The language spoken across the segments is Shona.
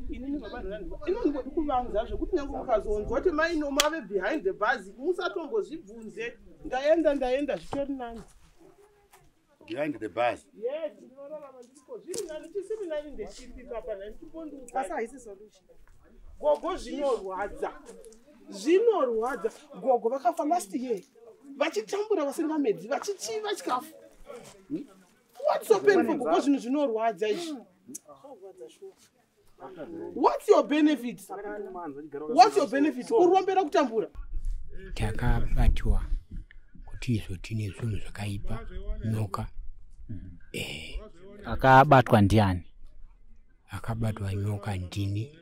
Inini baba inongodi kuvanza zvekuti nyange mukazonzwa kuti maino mave behind the bus musatombozvibvunze ndaenda zvitori nani behind the bus. Yes, ndinorarama ndiko zviri nani chisiri nani ndeshipi papa nandiponduka asa haisi solution. Gogo zvinorwadza gogo vakafa last year vachitambura vasiri vamedzi vachichiva chikafu. What's so painful gogo zvinhu zvinorwadza izvi? What's your benefit? Urombera kutambura. Takabatwa kuti izvo tine zvinhu zvakaipa nyoka. Akabatwa ndiani? Akabatwa nyoka ndini.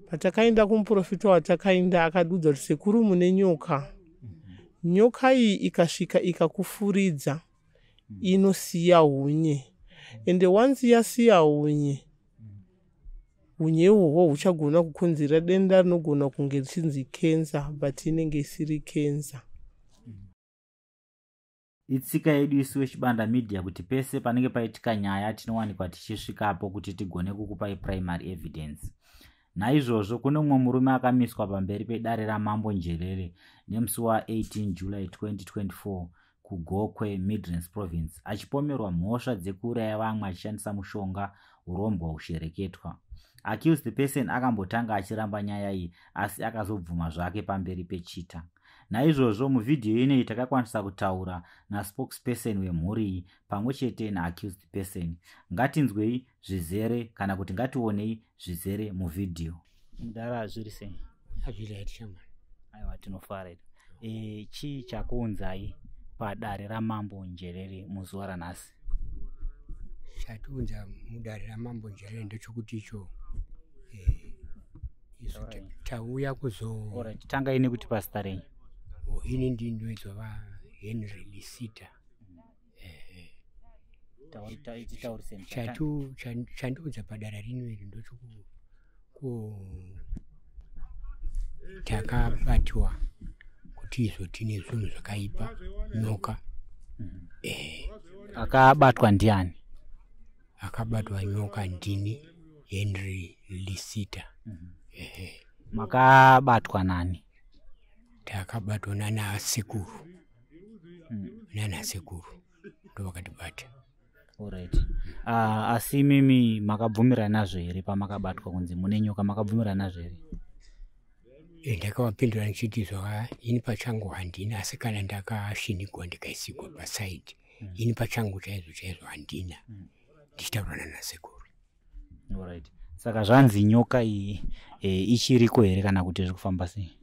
Patakaenda kumuprofita watakaenda akadudza kuti sekuru mune nyoka. Nyoka iyi ikasvika ikakufuridza inosiya hunye. Ende once yasiya hunye uhwohwo huchagona kukonzera denda rinogona kunge richinzi cancer, but inenge isiri cancer. Itsika yedu isu weChibanda Media kuti pese panenge paitika nyaya tinowanikwa tichisvikapo kuti tigone kukupai primary evidence. Naizvozvo kune mumwe murume akamiswa pamberi pedare raMambo Njerere nemusi wa18 July 2024 kuGokwe Midlands Province achipomerwa mhosva dzekuuraya vamwe achishandisa mushonga urombwa ushereketwa. Accused person akambotanga achiramba nyaya iyi asi akazobvuma zvake pamberi pechita. Naizvozvo muvidhiyo ineyi takakwanisa kutaura naspokesperson wemhuri iyi pamwechete naaccused person. Ngatinzwei zvizere kana kuti ngationei zvizere muvidhiyo. Mudara zviri sei? Azviri chama. Aiwa tinofara. Chii chakuunzai padare raMambo Njerere muzuva ranhasi? Chatiunza mudare raMambo Njerere ndechokuti icho tauya kuzo. Alright, tanga ine kuti pasita renyu. Ini ndinoitwa va Henry Lisita. Chandiudza padare rino iri ndochoku takabatwa kuti izvo tine zvinhu zvakaipa nyoka. Akabatwa ndiani? Akabatwa nyoka ndini Henry Lisita. Makabatwa nani? Takabatwa nana sekuru. Nana sekuru ndo vakatibata. Alright. Asi mimi makabvumirana nazvo here pamakabatwa kunzi mune nyoka makabvumirana nazvo here? Ndakavapindura ndichiti zvaka ini pachangu handina asi kana ndakashinikwa ndikaisigwa pasaidi ini pachangu chaizvo handina ndichitaurana nasekuru. Alright. Saka zvanzi nyoka iyi ichiriko here kana kuti zviri kufamba sei?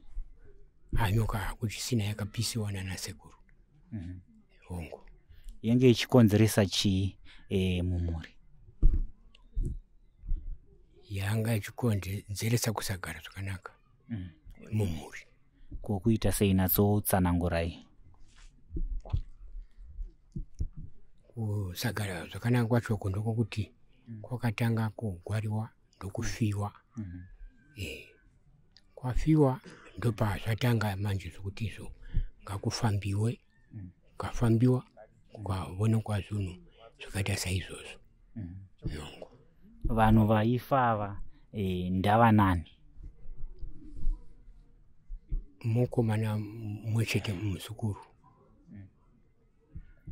Nyoka kuchisina yakapisiwa nasekuru. Hongo. Yenge ichikonzeresa chii mumhuri? Yanga ichikonzeresa kusagara zvakanaka mumhuri. Kokuita sei natsotsanangurai? Kusagara zvakanaka kwacho ndokuti kwakatanga kugwariwa ndokufiwa. Kwafiwa ndopa zvatanga manje zvokuti izvo ngakufambiwe. Kafambiwa kukaonekwa zvinhu zvakaita saizvozvo. Vanhu vaifa ava ndava nani? Mukomana mwechete muzukuru.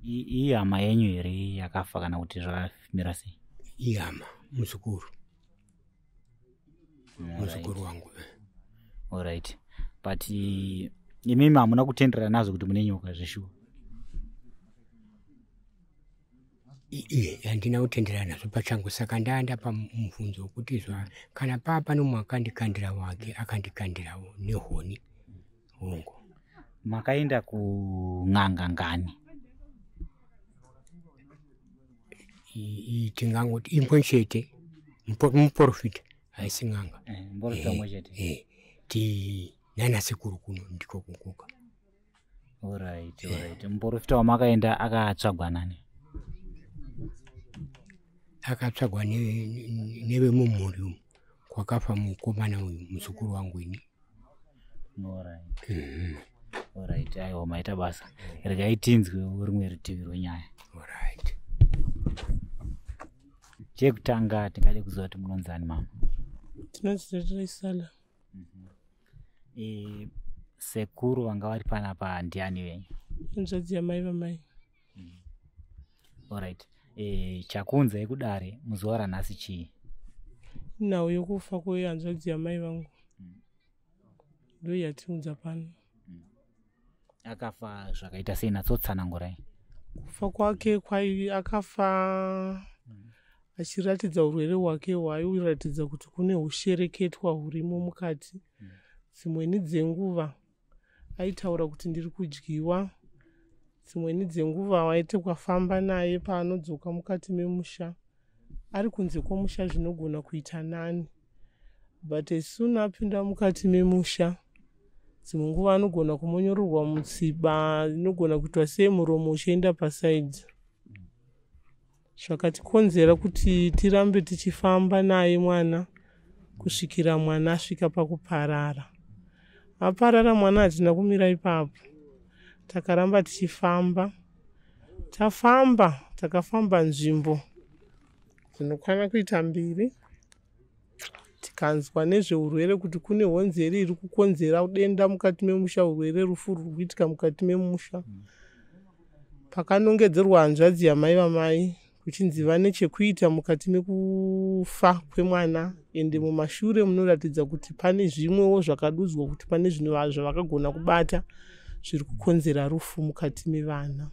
Iyi hama yenyu here yakafa kana kuti zvakafira sei? Ihama muzukuru. Muzukuru wangu. Alright. But imimi hamuna kutenderana nazvo kuti mune nyoka zveshuwa? Handina kutenderana nazvo pachangu saka ndaenda pamubvunzo wekuti kana papa nomwe akandikandira wake akandikandirawo nehoni. Hongo. Makaenda kun'anga ngani? Tingangoti imwe chete muprofita haisi n'anga. Muprofita umwe chete. Nana sekuru kuno ndiko kukoka. Alright. Muprofita wamakaenda akatsvagwa nani? Akatsvagwa nevemumhuri umu kwakafa mukomana uyu muzukuru wangu ini. Alright. Aiwa maita basa. Regai tinzwe rimwe rutivi rwenyaya. Alright. chekutanga tingade kuziva kuti munonzani mama? Tinozitarisala. Sekuru vanga vari panapa ndiani venyu? Hanzvadzi yamai vamai. Alright. Chakunzai kudare muzuva ranhasi chii? Nhau yokufa kwehanzvadzi yamai vangu. Ndo yatiudza pano. Akafa zvakaita sei? Natsotsanangurai. Kufa kwake akafa achiratidza urwere hwake hwairatidza kuti kune ushereketwa hurimo mukati. Dzimweni dzenguva aitaura kuti ndiri kudyiwa. Dzimweni dzenguva waite kwafamba naye paanodzoka mukati memusha. Ari kunze kwomusha zvinogona kuita nani. But as soon apinda mukati memusha, dzimwe nguva anogona kumonyororwa mutsiba, inogona kuitwa semuromo uchienda pasaidhi. Zvakatikonzera kuti tirambe tichifamba naye mwana kusvikira mwana asvika pakuparara. Aparara mwana hatina kumira ipapo. Takaramba tichifamba. Takafamba nzvimbo dzinokwana kuita 2. Tikanzwa nezveurwere kuti kune honzeri iri kukonzera denda mukati memusha, urwere rufu ruri kuitika mukati memusha. Pakanongedzerwa hanzvadzi yamai vamai kuchinzi vane chekuita mukati mekufa kwemwana, ende mumashure munoratidza kuti pane zvimwewo zvakadudzwa kuti pane zvinhu zvavakagona kubata zviri kukonzera rufu mukati mevana.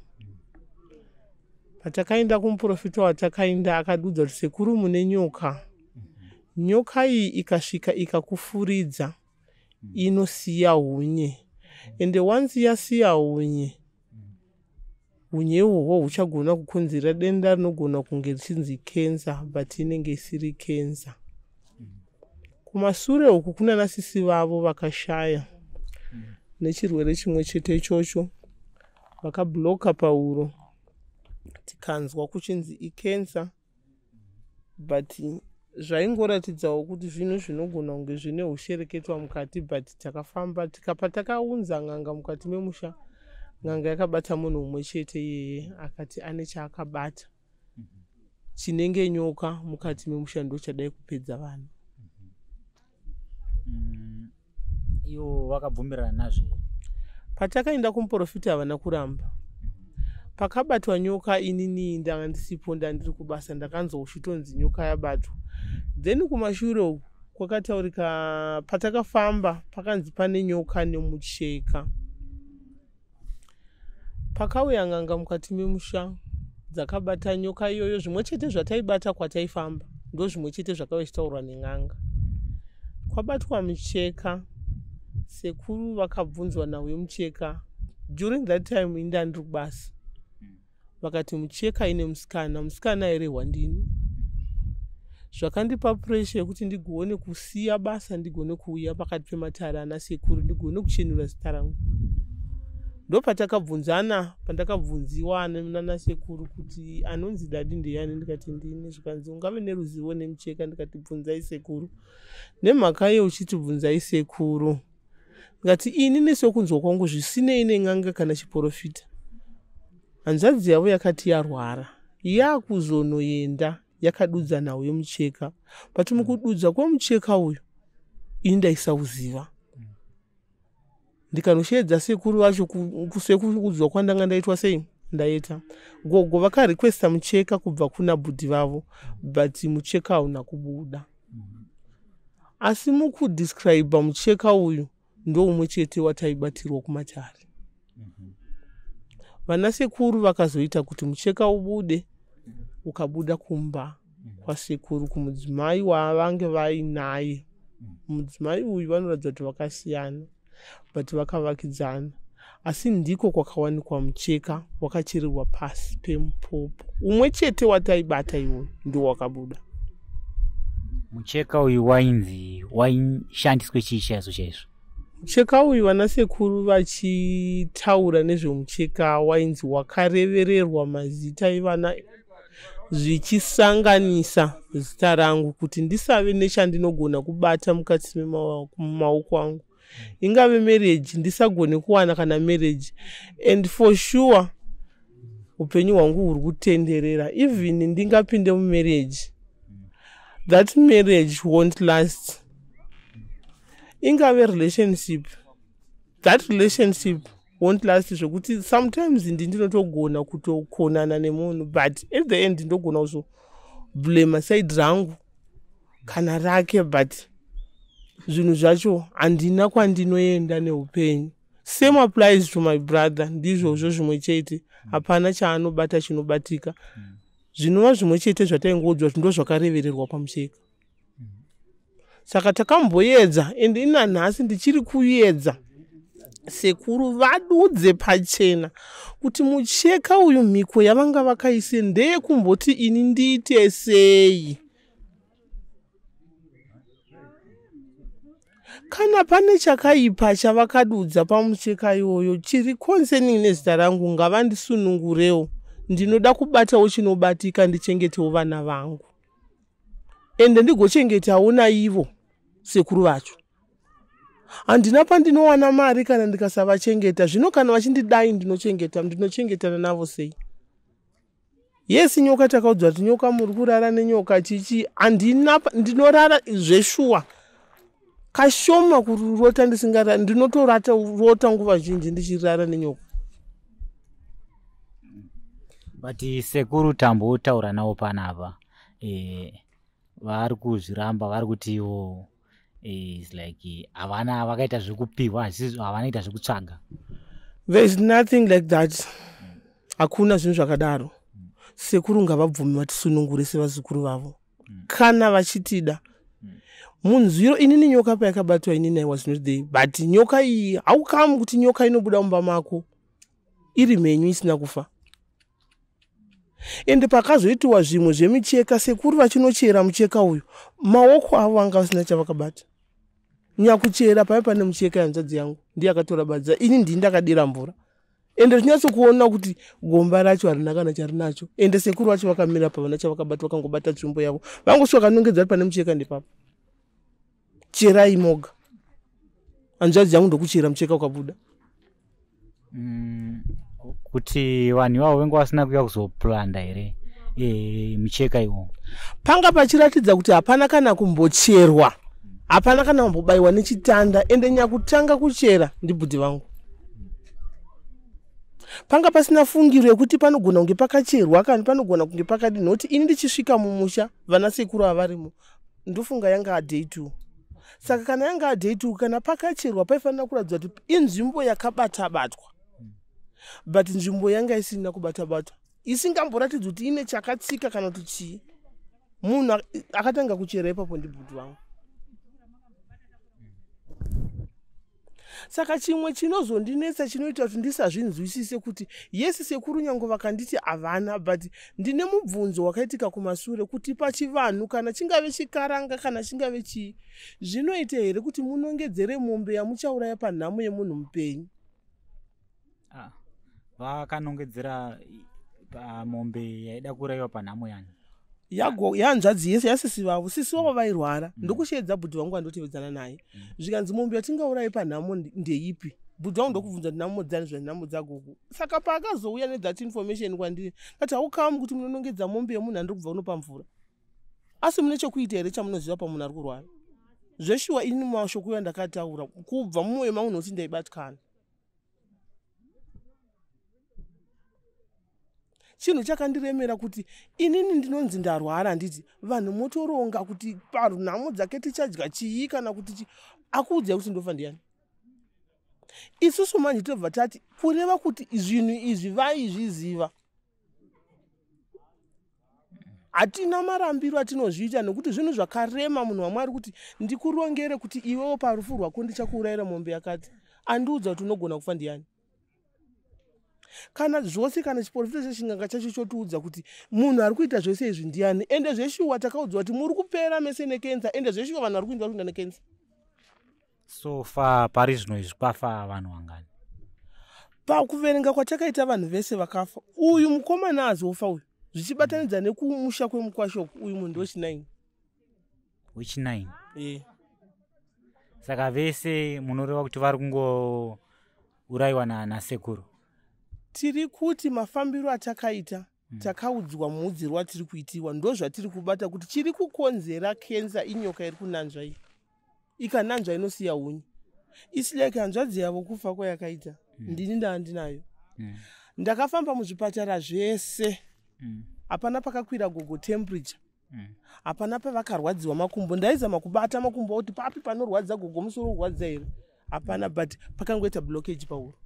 Patakaenda kumuprofita watakaenda akadudza kuti sekuru mune nyoka. Nyoka iyi ikasvika ikakufuridza inosiya hunye. Ende once yasiya hunye, hunye uhwo huchagona kukonzera denda rinogona kunge richinzi kenza, but inenge isiri kenza. Kumashure uku kuna nasisi vavo vakashaya nechirwere chimwe chete ichocho, vakabloka pauro. Tikanzwa kuchinzi ikenza, but zvaingoratidzawo kuti zvinhu zvinogona kunge zvine ushereketwa mukati, but takafamba patakaunza n'anga mukati memusha. N'anga yakabata munhu umwe chete yeye akati ane chaakabata chinenge nyoka mukati memusha ndo chadai kupedza vanhu. Iwo wakabvumirana nazvo? Patakaenda kumuprofita havana kuramba. Pakabatwa nyoka inini ndanga ndisipo ndandiri kubasa, ndakanzwa uchitonzi nyoka yabatwa. Then kumashure kwakataurika patakafamba pakanzi pane nyoka nemucheka. Pakauya n'anga mukati memusha dzakabata nyoka iyoyo, zvimwe chete zvataibata kwataifamba ndo zvimwe chete zvakauya zvitaurwa nen'anga. Kwabatwa mucheka, sekuru vakabvunzwa nawo mucheka. During that time inda ndiri kubasa. Vakati mucheka ine musikana ere Hwandini. Zvakandipa pressure yekuti ndigone kusiya basa ndigone kuuya pakati pematare ana sekuru ndigone kuchenura zita rangu. Ndo patakabvunzana, pandakabvunziwa nana sekuru kuti anonzi dadi ndiani, ndikati ndini. Zvikanzi ungave neruzivo nemucheka, ndikati bvunzai sekuru. Nemhaka ye uchitibvunzai sekuru, ndikati ini nesokunzwa kwangu zvisinei nen'anga kana chiprofita. Hanzvadzi yavo yakati yarwara, yakuzonoenda yakadudza nawo mucheka. But mukududza kwemucheka uyu ini ndaisauziva. Ndikanoshedza sekuru vacho kudzwa kwandanga ndaitwa sei ndaita. Gogo vakarequesta mucheka kubva kuna bhudhi vavo, but mucheka hauna kubuda. Asi mukudescribe mucheka uyu ndo umwe chete wataibatirwa kumatare. Vana sekuru vakazoita kuti mucheka ubude, ukabuda kumba kwasekuru kumudzimai wavange vainaye. Mudzimai uyu vanoratidza kuti vakasiyana, but vakavakidzana. Asi ndiko kwakawanikwa mucheka wakachererwa pasi pemupopo. Umwe chete wataibata iwo ndo wakabuda. Mucheka uyu waishandiswe chii chaizvo? Mucheka uyu vana sekuru vachitaura nezvemucheka wainzi wakarevererwa mazita evana zvichisanganisa zita rangu kuti ndisave nechandinogona kubata mukati mumaoko angu. Ingave marriage ndisagone kuwana kana marriage, and for sure upenyu hwangu huri kutenderera. Even ndingapinde mumarriage that marriage won't last. Ingave relationship, that relationship won't last zvekuti sometimes ndinotogona kutokonana nemunhu but at the end ndogona kuzoblame side rangu kana rake but zvinhu zvacho handina kwandinoenda neupenyu. Same applies to my brother. Ndizvozvo zvimwe chete, hapana chaanobata chinobatika. Zvinova zvimwe chete zvataingodzwa kuti ndozvakarevererwa pamucheka. Saka takamboedza ende ina nhasi ndichiri kuedza sekuru vadudze pachena kuti mucheka uyu mhiko yavanga vakaise ndeye kumboti ini ndiite sei. Kana pane chakaipa chavakadudza pamucheka iyoyo chiri concerning nezita rangu ngavandisunungurewo. Ndinoda kubatawo chinobatika ndichengetewo vana vangu. Ende ndigochengetawo naivo sekuru vacho. Handina pandinowana mari kana ndikasavachengeta. Zvino kana vachindidai ndinochengetana navo sei? Yes, nyoka takaudzwa kuti nyoka muri kurara nenyoka chichi. Handina ndinorara zveshuwa. Kashoma kurota ndisingarara, ndinotorata rota nguva zhinji ndichirara nenyoka. But sekuru tambotaura nawo panapa. Vari kuzviramba, vari kuti iwo is like havana vakaita zvekupiwa, havanaita zvekutsvaga. There is nothing like that. Hakuna zvinhu zvakadaro. Sekuru ngavabvume vatisunungure sevazukuru vavo. Kana vachitida. Munzwiro inini nyoka payakabatwa inini I was not there. But nyoka iyi haukamu kuti nyoka inobuda mumba mako iri mhenyu isina kufa. Ende pakazoitiwa zvimwe zvemicheka sekuru vachinochera mucheka uyu maoko avo anga asina chavakabata. Nyakuchera paya pane mucheka yanzvadzi yangu ndiye akatora badza ini ndini ndakadira mvura. Ende zvinyatsokuona kuti gomba racho harina kana charinacho. Ende sekuru vacho vakamira pavana chavakabata vakangobata tsvimbo yavo. Vangosvika kanongedzwa pane mucheka ndepapo. Chera imoga. Hanzvadzi yangu ndokuchera mucheka ukabuda. Kuti vanhu ivavo venga vasina kuuya kuzoplanda here micheka iwo. Panga pachiratidza kuti hapana kana kumbocherwa. Hapana kana kumbobayiwa nechitanda. Ende nyakutanga kuchera ndibhudhi vangu. Panga pasina fungiro yekuti panogona kunge pakacherwa kana panogona kunge pakadini. Noti ini ndichisvika mumusha vana sekuru avarimo ndofunga yanga day 2. Saka kana yanga day 2 kana pakacherwa paifanira kuratidza kuti inzvimbo yakabata-batwa. But nzvimbo yanga isina kubata-batwa. Isingamboratidza kuti ine chakatsika kana kuti chii. Munhu akatanga kuchera ipapo ndibhudhi vangu. Saka chimwe chinozondinetsa chinoita kuti ndisazvinzwisise kuti yesi sekuru nyango vakanditi havana but ndine mubvunzo wakaitika kumashure kuti pachivanhu kana chingave chikaranga kana chingave chii zvinoita here kuti munongedzere mombe yamuchauraya panhamo yemunhu mupenyu. Vakanongedzera mombe yaida kurayiwa panhamo yani. Yanzvadzi yese yasisi vavo sisi vavo vairwara ndokushedza bhudhi vangu andotevedzana naye. Zvikanzi mombe yatingaurayi panhamo ndeipi? Bhudhi vangu ndokubvunza kuti nhamo dzani zvanhamo dzagogo. Saka paakazouya nethat information kwandiri kati haukamu kuti munonongedza mombe yemunhu andiri kubva unopa mvura. Asi mune chekuita here chamunoziva pamunhu ari kurwara? Zveshuwa ini mashoko yandakataura kubva mumwoyo mangu noti ndaibatkana. Chinhu chakandiremera kuti inini ndinonzi ndarwara handiti vanhu motoronga kuti panhamo dzake tichadya chii kana kuti akuudzai kuti ndofa ndiani. Isusu manje tobva tati kureva kuti zvinhu izvi vaizviziva. Hatina marambiro atinozviita nekuti zvinhu zvakarema munhu waMwari kuti ndikurongere kuti iwewo parufu rwako ndichakuurayira mombe yakati. Andiudza kuti unogona kufa ndiani. Kana zvose kana chiprofita chechinganga chacho chotiudza kuti munhu ari kuita zvose izvi ndiani. Ende zveshuwa takaudzwa kuti muri kupera mese nekenza. Ende zveshuwa vanhu vari kuinda nekenza. So far pari zvino izvi kwafa vanhu vangani? Pakuverenga kwatakaita vanhu vese vakafa. Uyu mukomana azofa uyu. Zvichibatanidza nekumusha kwemukwashoko uyu munhu wech9. Wech9? Saka vese munoreva kuti vari kungourayiwa nasekuru? Tiri kuti mafambiro atakaita takaudzwa muudzi rwatiri kuitiwa ndo zvatiri kubata kuti chiri kukonzera kenza inyoka iri kunanzva iyi. Ikananzva inosiya unyi. Isi like hanzvadzi yavo kufa kwayakaita. Ndini ndaandinayo. Ndakafamba muzvipatara zvese. Hapana pakakwira gogo temperature. Hapana pavakarwadziwa makumbo. Ndaizama kubata makumbo kuti papi panorwadza gogo musoro urwadza here. Hapana but pakangoita blockage pauro.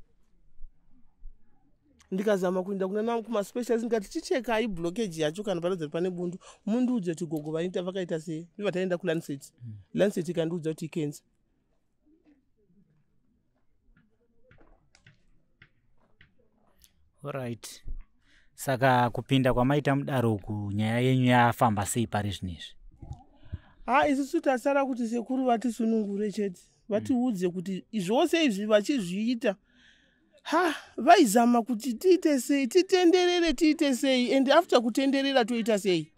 Ndikazama kuenda kuna kumaspecialist ndikati chichekai blockage yacho kana parodza pane bundu. Mundu udze kuti gogo vaita vakaita sei. Vataenda kuLancet. Lancet ikandiudza kuti cancer. Alright. Saka kupinda kwamaita mudaro kunyaya yenyu yafamba sei pari zvinezvi? Isusu tasara kuti sekuru vatisunungure chete. Vatiudze kuti zvose izvi vachizviita. Vaizama kuti tiite sei, titenderere tiite sei, and after kutenderera toita sei.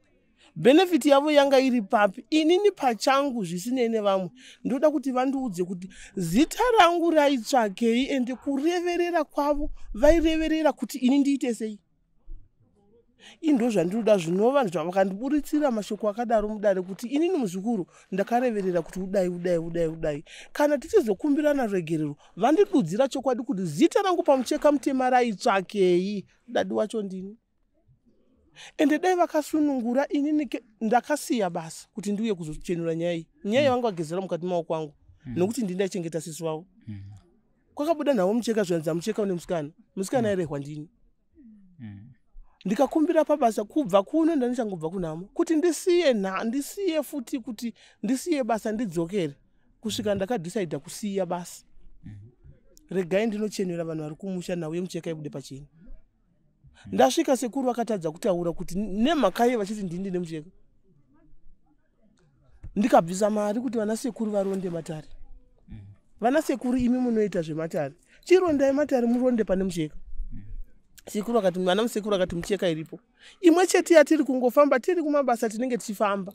Benefit yavo yanga iri papi. Inini pachangu zvisinei nevamwe. Ndoda kuti vandiudze kuti zita rangu raitsvakei and kureverera kwavo vaireverera kuti ini ndiite sei. Indo zvandiroda zvinova zvavakandiburitsira mashoko akadaro mudare kuti inini muzvikuru ndakareverera kuti udai. Kana tichizokumbirana regerero vandidudzira chokwadi kuti zita rangu pamucheka mutema raitsvakei. Dadi wacho ndini. Ende dai vakasunungura inini ndakasiya basa kuti ndiuye kuzochenura nyaya iyi. Nyaya vanga vagezera mukati maoko angu. Nokuti ndindayichengeta sisi wavo. Kwakabuda nawo mucheka zvanza mucheka une musikana. Musikana airehwa ndini. Ndikakumbira pabasa kubva kuno ndanichangovha kunamo kuti ndisiye futi kuti ndisiye basa ndidzokere kusvika ndakadecide kusiya basa. Regai ndinochenura vanhu vari kumusha nawo mucheka ibude pachena. Ndasvika sekuru vakatadza kutaura kuti nemhaka ye vachiti ndini nemucheka. Ndikabvisa mari kuti vana sekuru varonde matare. Vana sekuru imi munoita zvematare. Chirondai matare muronde pane mucheka. Sekuru akati mwana musekuru akati mucheka iripo. Imwe chete yatiri kungofamba tiri kumabasa tinenge tichifamba.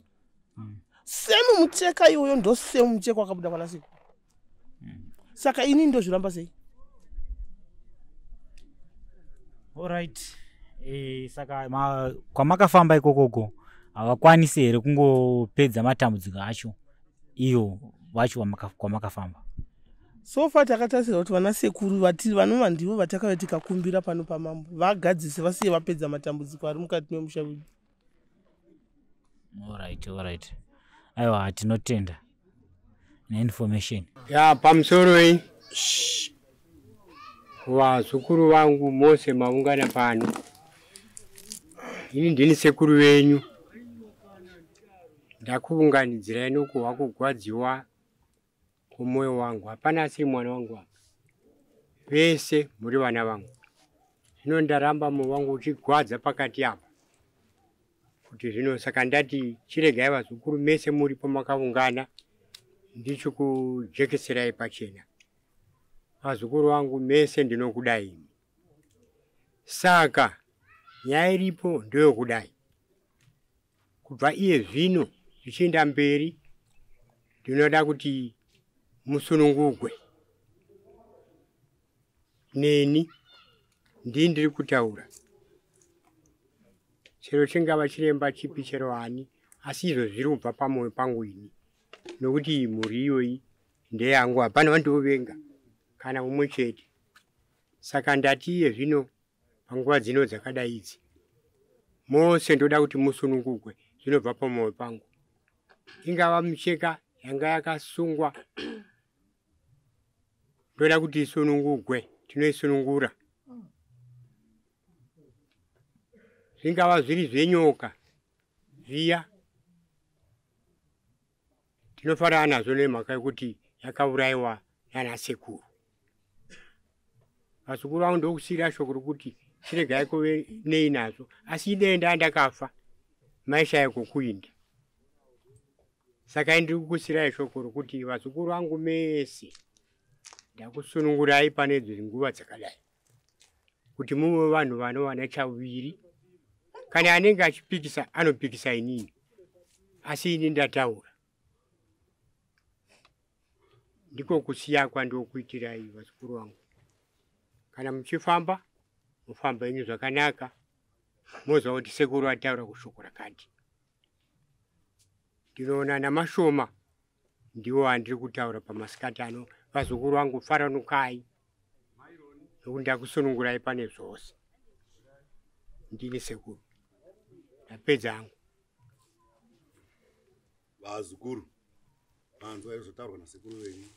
Semu mucheka iyoyo ndo semu mucheka wakabuda kwana sekuru. Saka ini ndo zviramba sei. Alright. Saka kwamakafamba ikokoko havakwanisi here kungopedza matambudziko acho iyo vacho kwamakafamba? So far takatasira kuti vana sekuru vatiri vanova ndivo vatakauya tikakumbira pano pamambo vagadzise vasiye vapedza matambudziko ari mukati memusha wedu. Alright. Aiwa tinotenda neinformation. Pamusoro vazukuru vangu mose maungana pano. Ini ndini sekuru wenyu. Ndakuunganidzira inokuhwa kugwadziwa kumwoyo wangu. Hapana asiri mwana wangu. Vese muri vana vangu. Zvino ndaramba mwoyo wangu uchigwadza pakati apa. Kuti zvino saka ndati chiregai vazukuru mese muripo makaungana ndichikujekeserai pachena. Vazukuru wangu mese ndinokudai. Saka nyaya iripo ndeyokudai. Kubva iye zvino zvichienda mberi ndinoda kuti musunungugwe. Neni ndiri kutaura. Chero chingava chiremba chipi chero ani asi izvo zviri kubva pamwoyo pangu ini. Nokuti mhuri iyoyi ndeyangu hapana vandovenga kana umwe chete. Saka ndati iye zvino panguva dzino dzakadai idzi mose ndoda kuti musunungugwe zvinobva pamwoyo pangu. Ingava micheka yanga yakasungwa ndoda kuti isunungugwe, tinoisunungura. Zvingava zviri zvenyoka zviya tinofanana nazvo nemhaka yekuti yakaurayiwa nana sekuru. Vazukuru vangu ndokusiyira shoko rokuti chiregai kuve nei nazvo, asi idenda ndakafa maishaya kokuinda. Saka ndiri kukusiyirai shoko rokuti vazukuru vangu mese ndakusunungurai pane nguva dzakadai kuti muve vanhu vanowana chaviri. Kana anenge achipikisa anopikisa inini, asi ini ndataura. Ndiko kusiya kwandokuitirai vazukuru vangu. Kana muchifamba mufamba henyu zvakanaka, mozwa kuti sekuru ataura kushoko rakati. Ndinoona namashoma ndiwo andiri kutaura pamasikati ano, vazukuru vangu faranukai nokuti ndakusunungurai pane zvose. Ndini sekuru ndapedza hangu. Vazukuru manzwi aizotaurwa nasekuru venyu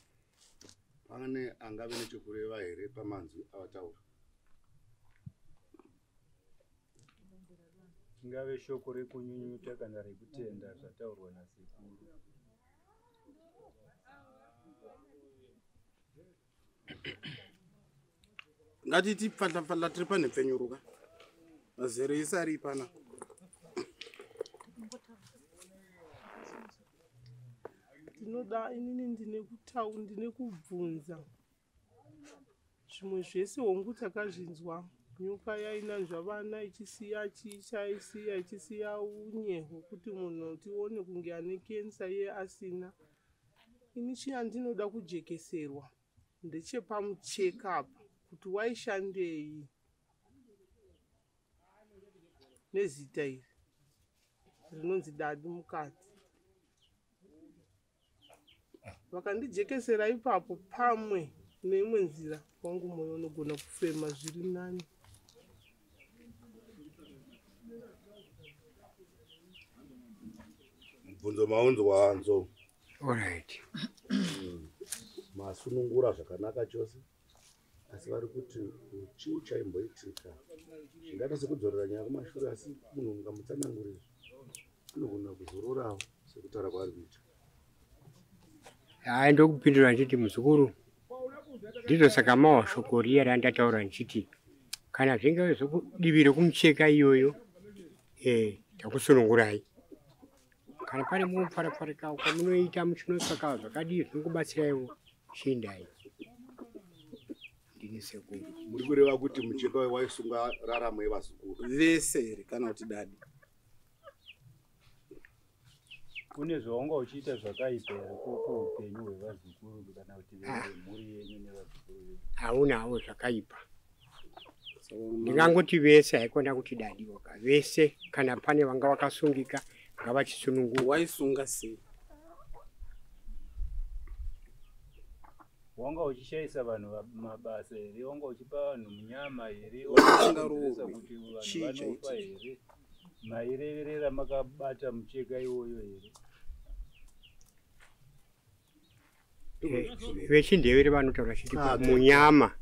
pane angave nechekureva here pamanzwi avataura? Ingave shoko rekunyunyuta kana rekutenda zvataurwa nasekuru. Ngatiti pfala tiri panhepfenyuruka mazere isari pana. Ndinoda inini ndine kubvunza zvimwe zvese hongu takazvinzwa. Nyoka yainanzva vana ichisiya chichaisiya ichisiya unye hwekuti munhu tione kunge ane kensa ye asina. Ini chandinoda kujekeserwa ndechepamucheka apa kuti waishandei nezita iri rinonzi Dadi mukati. Vakandijekesera ipapo pamwe neimwe nzira kwangu moyo unogona kufema zviri nani. Mubvunzo maunzwa hanzo. Alright. Masunungura zvakanaka chose, asi vari kuti chii chaimboitika zvingada sekudzorera nyaya kumashure, asi munhu ungamutsanangurira unogona kuzororawo sekutaura kwaari kuita. Hai, ndokupindura ndichiti muzukuru, ndizvo saka mawa shoko riya randataura ndichiti kana zvinge zvokudivire kumucheka iyoyo, takusunungurai. Kana pane mumupfara-pfarika ukamunoita muchinosakawo zvakadii zvinokubatsiraiwo shindai. Ndini sekuru. Muri kureva kuti mucheka waisunga raramo yevazukuru Vese here kana kuti dadi? Kune zvawanga uchiita zvakaipa here kuupenyu hwevazukuru kana kuti mhuri yenyu nevazukuru venyu? Haunawo zvakaipa. Ndingangoti vese, haikona kuti dadi woga. Vese kana pane vanga vakasungika ngavachisunungura. Waisunga sei? Wanga uchishaisa vanhu mabasa here? Wanga uchipa vanhu munyama here? Wasingarohwe. Kuti vanhu vanofa here? Maireverera makabata mucheka iwoyo here? Vechindevere vanotaura chiti munyama.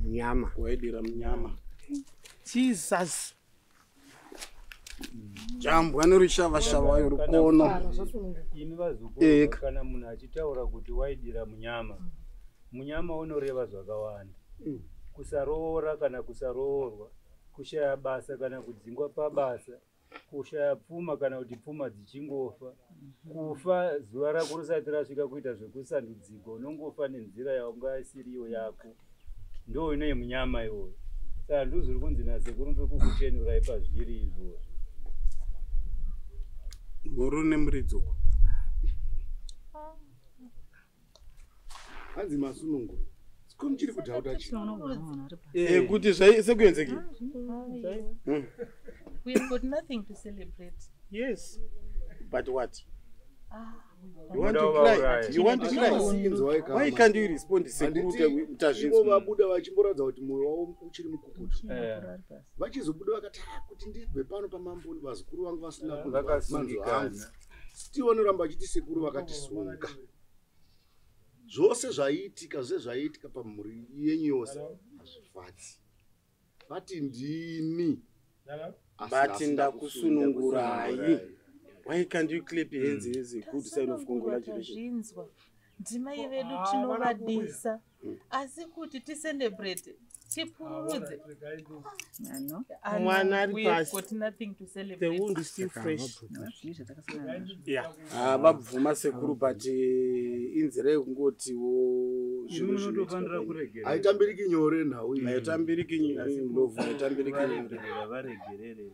Munyama. Waidira munyama. Jesus. Jambwa norishava-shava yorukono. Imi vazukuru kana munhu achitaura kuti waidira munyama unoreva zvakawanda. Kusaroora kana kusaroorwa, kushaya basa kana kudzingwa pabasa, kushaya pfuma kana kuti pfuma dzichingofa, kufa zuva rako risati rasvika kuita zvekusandudziko, unongofa nenzira yaunga isiriyo yako. Ndo inoye munyama iwoyo. Saka ndizviri kunzi nasekuru ndikukuchenurai pazviri izvozvo. Muru nemuridzuko. hanzi masununguru sikuru muchiri kudhauta chii kuti sekuenzekei? We have got nothing to celebrate. Yes. But what? You want to cry? You want to cry? Why can't you respond Ivo vabuda vachimboratidza kuti mwoyo wavo uchiri mukukutu. Vachizobuda vakati kuti ndibve pano pamamboni vazukuru vangu vasina manzo hanzi. Still vanoramba vachiti sekuru vakatisunga. Zvose zvaiitika pamhuri yenyu yose hazvifadzi. Vati ndini. Bati ndakusunungurai. Why can't you clap your hands as a good sign of congratulations? Ndimai vedu tinovadisa asi kuti tiselebrate tipurudze Mwana ari pasi. got nothing to The celebrate. wound is still fresh. Yeah. Vabvuma sekuru but inzira yekungotiwo zvinhu Zvinofanira kuregerera. Haitambiriki nyore nhau iyi. haitambiriki ndobva haitambiriki nyore. Varegerere.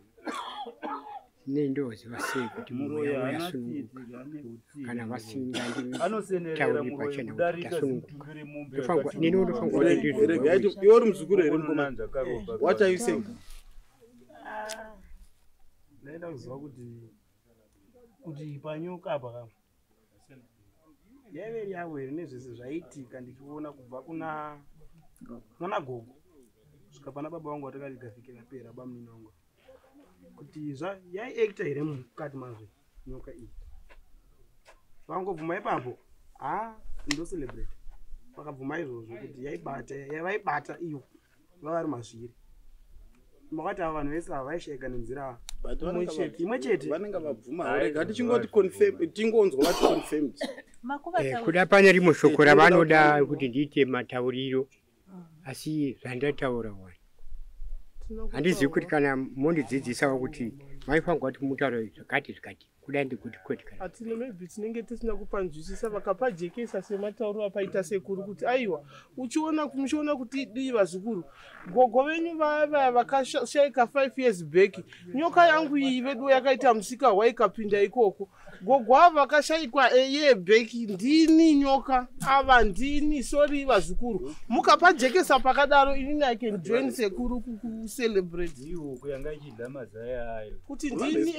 Nendozi vasei kuti Mwoyo mwoyo anatsidzika ane utsi. kana vasinga Anosenerera nditauri pachena kudarika tasununguka. zitumbiri mumbe. Nini unofanira kuti Iwe uri muzukuru here mukomana? Unonanza karopa. What are you saying? ndaida kuziva kuti panyoka apa yaive yavo here nezvese zvaiitika ndichiona kubva kuna gogo kusvika pana baba vangu vatakati ikafikira pera bamuninongo kuti yaiekta here mukati mazve nyoka iyi vangobvuma ipapo ndocelebrate vakabvuma izvozvo kuti vaibata iyo vavari mazviri makati ava vanhu vese ava vaisheka nenzira imwe chete vanenge vabvuma rega tichingoti tingonzwa vati confirmed kuda pane rimwe shoko ravanoda kuti ndiite matauriro asi zvandataura wani handizivi kuti kana mondidzidzisawo kuti maifanirwa kuti mutaura zvakati zvikati kudai ndikuti kwete kana atino maybe tinenge tisina kupanzwisisa vakapajekesa sematauro apaita sekuru kuti aiwa muchiona kuti diva zvikuru gogo venyu vaya vakashaika 5 years back nyoka yangu iyi vedu yakaita musika waikapinda ikoko gogo ava vakashaikwa ye back ndini nyoka ava ndini sorry vazukuru mukapajekesa pakadaro inini I can join sekuru kucelebrate iwo kuyanga ichidla mazaya ayo kuti ndini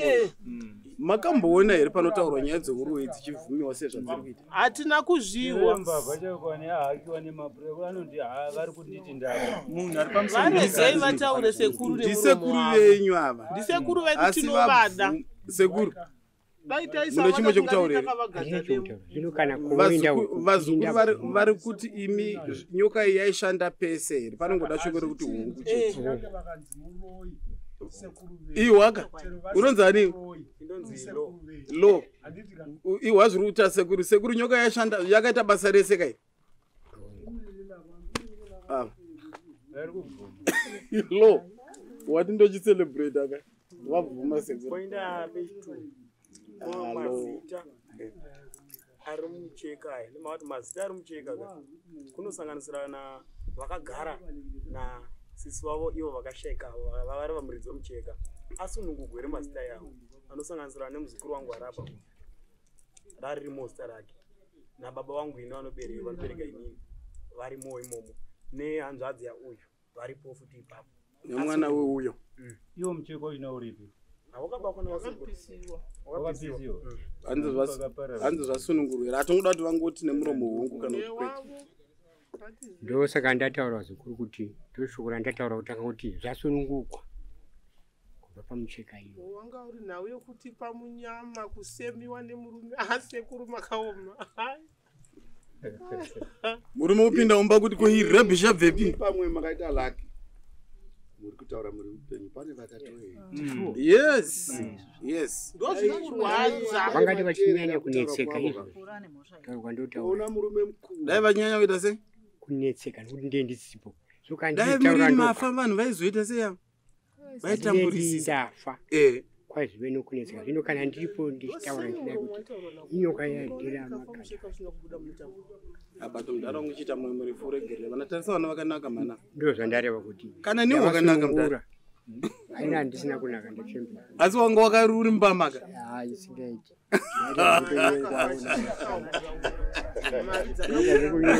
makamboona here panotaurwa nyaya dzeuroi dzichibvumiwa sezvadziri kuita hatina kuzviwa mbavha chakwane ahakiwa nemapureko anoti vari kunditi ndava munhu ari vanezei vataure sekuru ndisekuru venyu ava ndisekuru vedu tinovada sekuru mune chimwe chekutaurira zvino kana kuenda vazukuru vari kuti imi nyoka iyi yaishanda pese here panongoda shoko rekuti hungu chete iwaka unonzani lo iwa zviri kuita sekuru nyoka yaishanda yakaita basa rese kai lo wati ndochicelebrate aka wabvuma sekuru mazita ari mucheka aya nemati mazita ari mucheka ka kunosanganisira na vakagara na sisi vavo ivo vakashaika vari vamuridzi wemucheka asunungugwere mazita yavo anosanganisira nemuzukuru wangu arapa rarimo zita rake nababa vangu ine vanobereka inini varimo imomo nehanzvadzi yauyu varipo futi ipapo nemwana weuyo iwo mucheka uina uripi hanzi zvasunungurwira hatongoda kuti vangoti nemuromo hongu kana kuti ndosaka ndataura zvikuru kuti ndoshoko randataura kutanga kuti zvasunungurwa kubva pamucheka iyo wanga uri nhau yokuti pamunyama kusemiwa nemurume asekuru makaoma murume upinda umba kuti kuirebhi shabvepi pamwe makaita laki muri kutaura muri upenyu pane vakatoenda yes vangati vachinyanya kunetseka izvo taurwa ndotaura murume mukuru dai vanyanya kuita sei kunetseka nokuti ndiye ndisipo dai muri mafa vanhu vaizoita seya vaitamburisisa kwaizive nokunetseka zvino kana ndiripo ndichitaura ndida kuti inyoka yadhira abato mudara wangu uchiita mwe muri furegerere vanatarisa vana vakanaka mana ndo zvandareva kuti kana niwo wakanaka mudara aina handisina kunaka ndachembera asi wanga wakaruri mbamaka isingaiti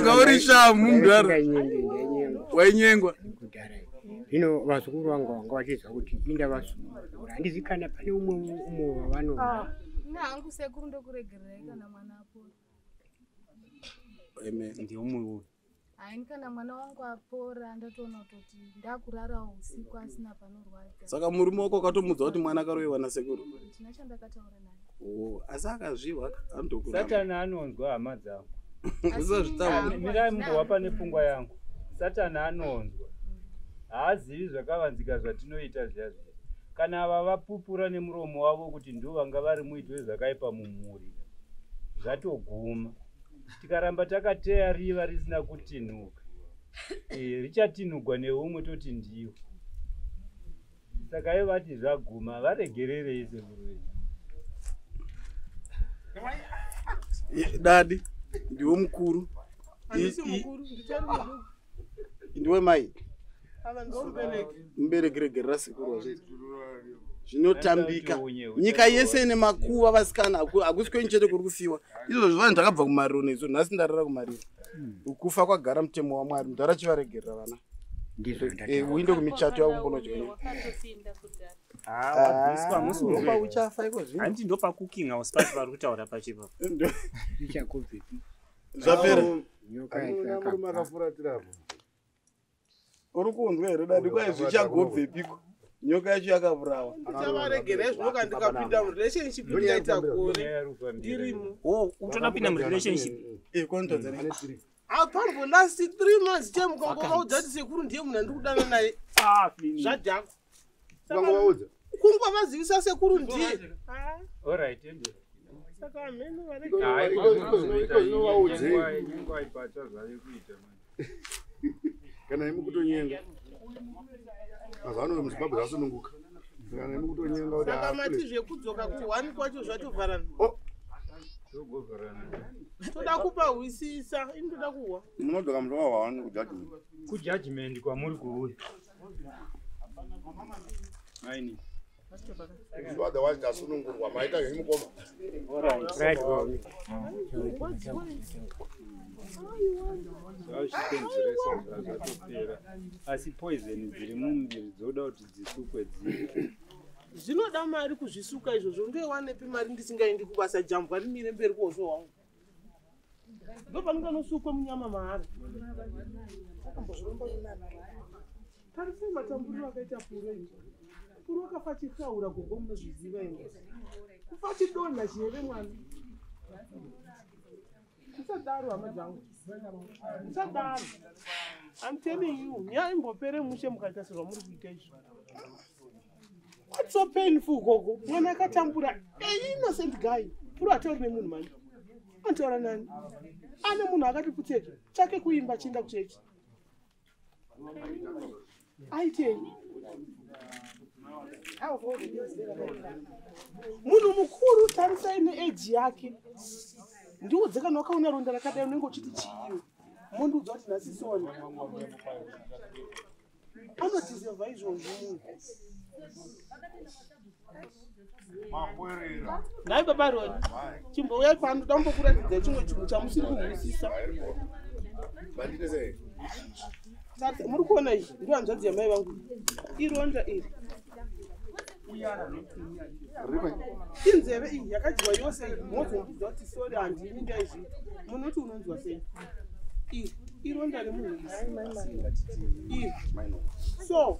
ngauri shamu mudara wainyengwa kudhara zvino vazukuru vangu vanga vachiziva kuti inda vasunungura handizikana pane umwe wavanona nahangu sekuru ndokuregererai kana mwana apora ndiumwe haini kana mwana wangu apora ndatoona kutoti ndakurarawo usiku asina panorwadza saka murume wako akatomudza kuti mwana akaroiwa nasekuru tina chandakataura naye asi akazviwa satani anonzwa hama dzangu usazvitaura mumbowapa nepfungwa yangu satani anonzwa haazivi zvakavanzika zvatinoita zviya zviya kana ava vapupura nemuromo wavo kuti ndo vanga vari muitwe zvakaipa mumhuri zvatoguma tikaramba takateya riva risina kutinhuka richatinhugwa neumwe toti ndiwo saka ivo vati zvaguma varegererei sekuru dadi ndiwe mukuru ndiwe mai mubereki regerera sekuru zvinotambika nyika yese ine makuva vasikana hakusi kwenyu chete kuri kufiwa izvozvo vanhu ndakabva kumariro neizvo nhasi ndarara kumariro kufa kwagara mutemo wamwari mudhara chivaregerera vana uinde kumichato yavo mbonodya wabviswa Unopa uchafa iko zvino. handiti ndopa cooking house pati vari kutaura pachipa Ichakobvepi. Zvapera. Nyoka Murume yakapa. akafuratirapo. Uri kunzwa here dadi kwai zvichagobvepiko nyoka yacho yakavurawa ndichavaregera izvinoka ndikapinda murelationship ndaita gore ndirimo utoda pinda murelationship kontodzana apambo last 3 months chemukangovaudza kuti sekuru ndiye munhu andikudana naye zvadhako Ukangovaudza? kungwavazivisa sekuru ndiye Alright, ende. saka hamene Nyengwa ipata zvale kuita man. Kana imukutonyenga. Mazano muZimbabwe asununguka. Kana imukutonyenga kuti saka mati zvekudzoka kuti 1 kwacho zvatovharana toda kupa hwisisa ini toda kuhwa munodzoka mutoka hwani kujudgment. Kujudgment kwamuri kuuya. Maini. Otherwise ndasunungurwa maita zvimukoma. right Zvazvitenzeresa zvazvatopera. Asi poison dziri mumuviri dzoda kuti dzisukwe dziri. zvinoda mari kuzvisuka izvozvo ndoiwanepi mari ndisingaendi kubasa jambwa rimire mberi kwozo wangu ndopaninganosukwe munyama mahari tarisei matamburiro akaita purei puro akafa chitaura gogo munozviziva ine kufa chidonha cheve mwana usadaro hama dzangu usadaro I'm telling you nyaya imbopere mushe mukatasirwa muri kuita izvo What's so painful, Gogo? When I catch an innocent guy, put a told me, man. Until an end. And the moon I got to put it. Check a queen, but in the church. I tell you. Munu mukuru tarisa ine age yake. Ndiwo dzeka noka unaronda rakadai unenge uchiti chiyo. Mundu dzoti nasisoni. Anotiserva izvozvo. Nai baba Roni, chimbouya pano tambokuratidza chimwe chinhu chamusiri kunzwisisa. Muri kuona izvi ndiwo hanzvadzi yamai vangu. Ironda iri. Inzeve iyi yakadyiwa yose iyi. Mozombidza kuti sori handini ndaizvi. Munoti unonzwa sei? Iri. Ironda remunhu iri. So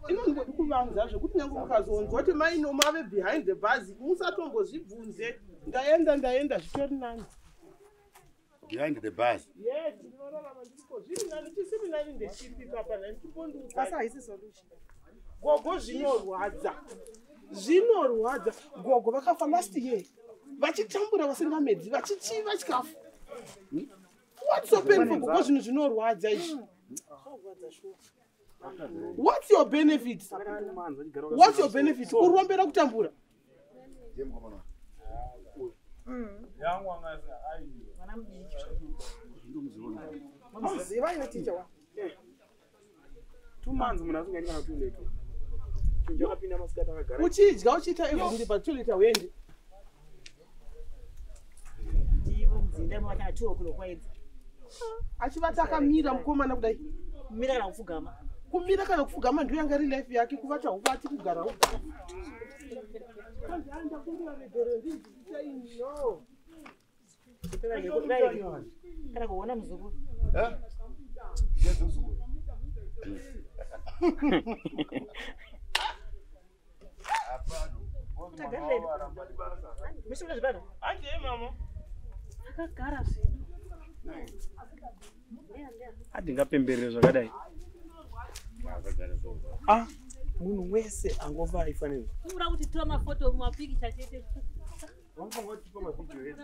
inongodi kuvanza zvekuti nyange mukazonzwa kuti maino mave behind the bus musatombozvibvunze ndaenda zvitori nani Behind the bus. Yes, ndinorarama ndiko zviri nani chisiri nani ndechipi papa nandiponduka asi haisi solution gogo zvinorwadza gogo vakafa last year vachitambura vasiri vamedzi vachichiva chikafu what's so painful gogo zvinhu zvinorwadza izvi what's your benefit urombera kutambura uchidya uchiita everything but toilet awende achivati akamira mukomana kudai kumira kana kufugama ndiyo yanga ri life yake kuvata huvati kugara kana kuona muzukuru handingapemberere zvakadai munhu wese angova aifanira ura kuti tora mafoto mapikicha chete wanga watipa mavideo edu